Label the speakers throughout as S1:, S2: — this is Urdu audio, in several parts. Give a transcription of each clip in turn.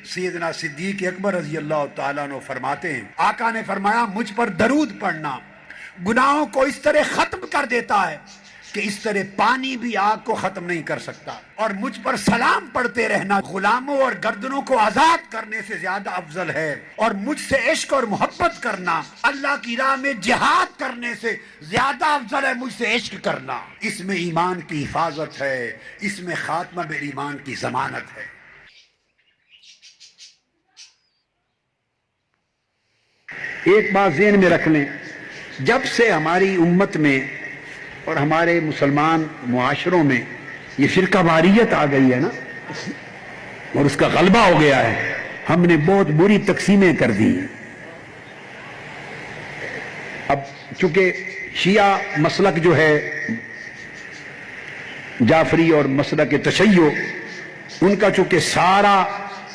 S1: سیدنا صدیق اکبر رضی اللہ تعالیٰ عنہ فرماتے ہیں، آقا نے فرمایا مجھ پر درود پڑھنا گناہوں کو اس طرح ختم کر دیتا ہے کہ اس طرح پانی بھی آگ کو ختم نہیں کر سکتا، اور مجھ پر سلام پڑھتے رہنا غلاموں اور گردنوں کو آزاد کرنے سے زیادہ افضل ہے، اور مجھ سے عشق اور محبت کرنا اللہ کی راہ میں جہاد کرنے سے زیادہ افضل ہے مجھ سے عشق کرنا۔ اس میں ایمان کی حفاظت ہے، اس میں خاتمہ بالایمان کی ضمانت ہے۔ ایک بات ذہن میں رکھ لیں، جب سے ہماری امت میں اور ہمارے مسلمان معاشروں میں یہ فرقہ واریت آ گئی ہے نا، اور اس کا غلبہ ہو گیا ہے، ہم نے بہت بری تقسیمیں کر دی ہیں۔ اب چونکہ شیعہ مسلک جو ہے جعفری اور مسلک تشیع، ان کا چونکہ سارا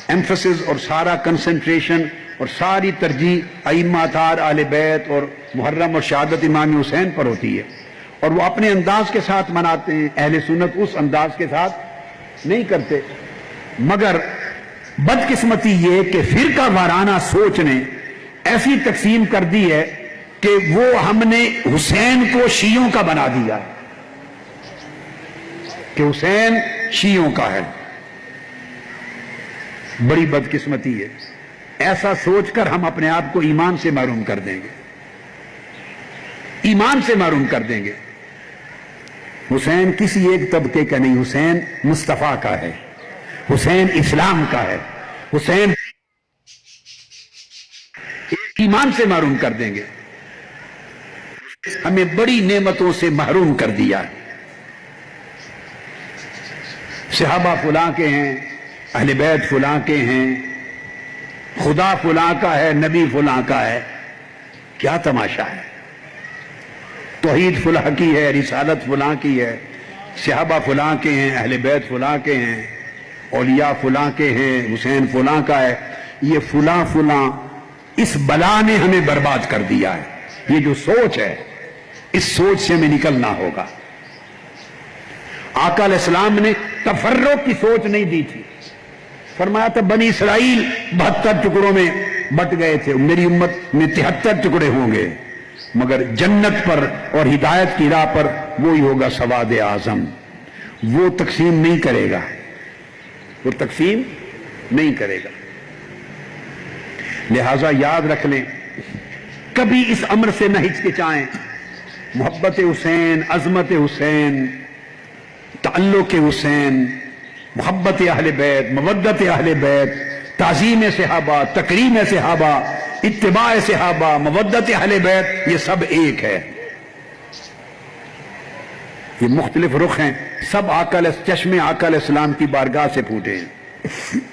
S1: ایمفسس اور سارا کنسنٹریشن اور ساری ترجیح ائمہ اطہار اہل بیت اور محرم اور شہادت امام حسین پر ہوتی ہے، اور وہ اپنے انداز کے ساتھ مناتے ہیں، اہل سنت اس انداز کے ساتھ نہیں کرتے۔ مگر بدقسمتی یہ کہ فرقہ وارانہ سوچ نے ایسی تقسیم کر دی ہے کہ وہ ہم نے حسین کو شیعوں کا بنا دیا ہے، کہ حسین شیعوں کا ہے۔ بڑی بدقسمتی ہے، ایسا سوچ کر ہم اپنے آپ کو ایمان سے محروم کر دیں گے، ایمان سے محروم کر دیں گے۔ حسین کسی ایک طبقے کا نہیں، حسین مصطفیٰ کا ہے، حسین اسلام کا ہے، حسین ایمان سے محروم کر دیں گے۔ ہمیں بڑی نعمتوں سے محروم کر دیا ہے۔ صحابہ فلاں کے ہیں، اہل بیت فلاں کے ہیں، خدا فلاں کا ہے، نبی فلاں کا ہے، کیا تماشا ہے؟ توحید فلاں کی ہے، رسالت فلاں کی ہے، صحابہ فلاں کے ہیں، اہل بیت فلاں کے ہیں، اولیاء فلاں کے ہیں، حسین فلاں کا ہے۔ یہ فلاں فلاں اس بلا نے ہمیں برباد کر دیا ہے۔ یہ جو سوچ ہے، اس سوچ سے ہمیں نکلنا ہوگا۔ آقا علیہ السلام نے تفرق کی سوچ نہیں دی تھی، فرمایا تھا بنی اسرائیل 72 ٹکڑوں میں بٹ گئے تھے، میری امت میں 73 ٹکڑے ہوں گے، مگر جنت پر اور ہدایت کی راہ پر وہی ہوگا سواد اعظم۔ وہ تقسیم نہیں کرے گا، وہ تقسیم نہیں کرے گا۔ لہذا یاد رکھ لیں، کبھی اس امر سے نہ ہچکچائیں۔ محبت حسین، عظمت حسین، تعلق حسین، محبت اہل بیت، مودت اہل بیت، تعظیم صحابہ، تکریم صحابہ، اتباع صحابہ، مودت اہل بیت، یہ سب ایک ہے۔ یہ مختلف رخ ہیں، سب چشمے آقا علیہ السلام کی بارگاہ سے پھوٹے ہیں۔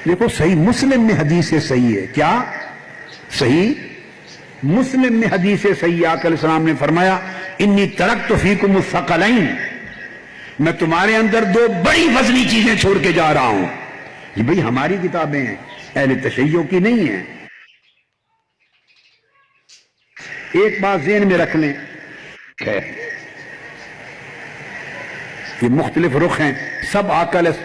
S1: دیکھو صحیح مسلم میں حدیث صحیح ہے، کیا صحیح مسلم میں حدیث صحیح، آقا علیہ السلام نے فرمایا انی ترکت فیکم الثقلین، میں تمہارے اندر 2 بڑی وزنی چیزیں چھوڑ کے جا رہا ہوں۔ یہ بھئی ہماری کتابیں ہیں، اہل تشیع کی نہیں ہیں۔ ایک بات ذہن میں رکھ لیں، یہ مختلف رخ ہیں، سب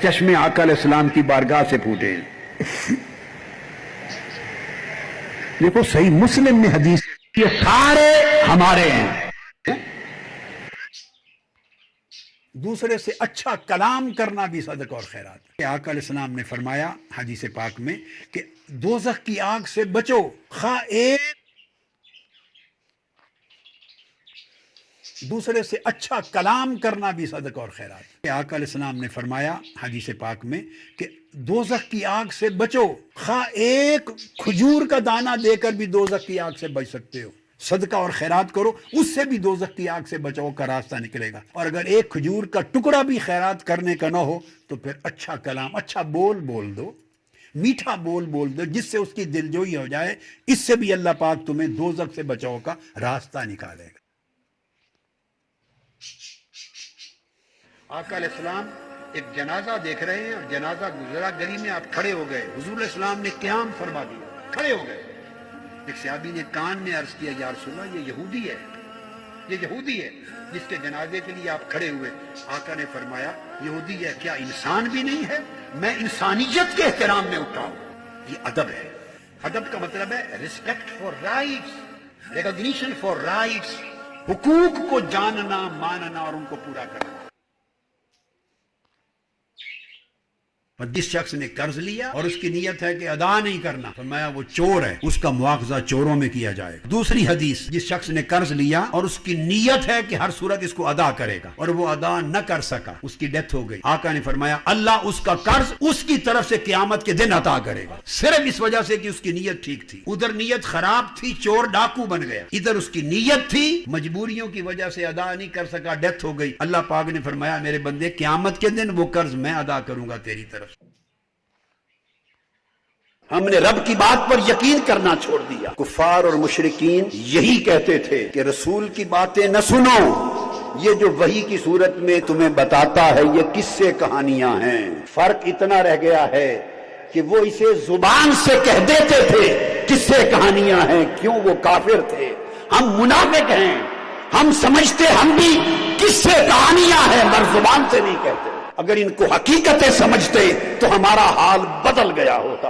S1: چشمے آقا علیہ السلام کی بارگاہ سے پھوٹے ہیں۔ دیکھو صحیح مسلم میں حدیث، یہ سارے ہمارے ہیں۔ دوسرے سے اچھا کلام کرنا بھی صدقہ اور خیرات ہے۔ آقا علیہ السلام نے فرمایا حدیث پاک میں کہ دوزخ کی آگ سے بچو، خواہ ایک دوسرے سے اچھا کلام کرنا بھی صدقہ اور خیرات ہے۔ آقا علیہ السلام نے فرمایا حدیث پاک میں کہ دوزخ کی آگ سے بچو، خواہ ایک کھجور کا دانہ دے کر بھی دوزخ کی آگ سے بچ سکتے ہو۔ صدقہ اور خیرات کرو، اس سے بھی دوزخ کی آگ سے بچاؤ کا راستہ نکلے گا۔ اور اگر ایک کھجور کا ٹکڑا بھی خیرات کرنے کا نہ ہو تو پھر اچھا کلام، اچھا بول دو، میٹھا بول دو، جس سے اس کی دلجوئی ہو جائے، اس سے بھی اللہ پاک تمہیں دوزخ سے بچاؤ کا راستہ نکالے گا۔ آقا علیہ السلام ایک جنازہ دیکھ رہے ہیں اور جنازہ گزرا، گلی میں آپ کھڑے ہو گئے، حضور علیہ السلام نے قیام فرما دیا، کھڑے ہو گئے۔ ایک صحابی نے کان میں عرض کیا یا رسول اللہ یہ یہودی ہے، یہ یہودی ہے جس کے جنازے کے لیے آپ کھڑے ہوئے. آقا نے فرمایا یہودی ہے کیا انسان بھی نہیں ہے؟ میں انسانیت کے احترام میں اٹھا ہوں. یہ ادب ہے. ادب کا مطلب ہے respect for rights, recognition for rights, حقوق کو جاننا ماننا اور ان کو پورا کرنا. اور جس شخص نے قرض لیا اور اس کی نیت ہے کہ ادا نہیں کرنا، فرمایا وہ چور ہے، اس کا مواخذہ چوروں میں کیا جائے گا. دوسری حدیث، جس شخص نے قرض لیا اور اس کی نیت ہے کہ ہر صورت اس کو ادا کرے گا اور وہ ادا نہ کر سکا، اس کی ڈیتھ ہو گئی. آقا نے فرمایا اللہ اس کا قرض اس کی طرف سے قیامت کے دن عطا کرے گا، صرف اس وجہ سے کہ اس کی نیت ٹھیک تھی. ادھر نیت خراب تھی، چور ڈاکو بن گیا. ادھر اس کی نیت تھی، مجبوریوں کی وجہ سے ادا نہیں کر سکا، ڈیتھ ہو گئی. اللہ پاک نے فرمایا میرے بندے قیامت کے دن وہ قرض میں ادا کروں گا تیری طرف. ہم نے رب کی بات پر یقین کرنا چھوڑ دیا. کفار اور مشرکین یہی کہتے تھے کہ رسول کی باتیں نہ سنو، یہ جو وحی کی صورت میں تمہیں بتاتا ہے یہ قصے کہانیاں ہیں. فرق اتنا رہ گیا ہے کہ وہ اسے زبان سے کہہ دیتے تھے قصے کہانیاں ہیں. کیوں؟ وہ کافر تھے. ہم منافق ہیں، ہم سمجھتے ہم بھی قصے کہانیاں ہیں مگر زبان سے نہیں کہتے. اگر ان کو حقیقتیں سمجھتے تو ہمارا حال بدل گیا ہوتا.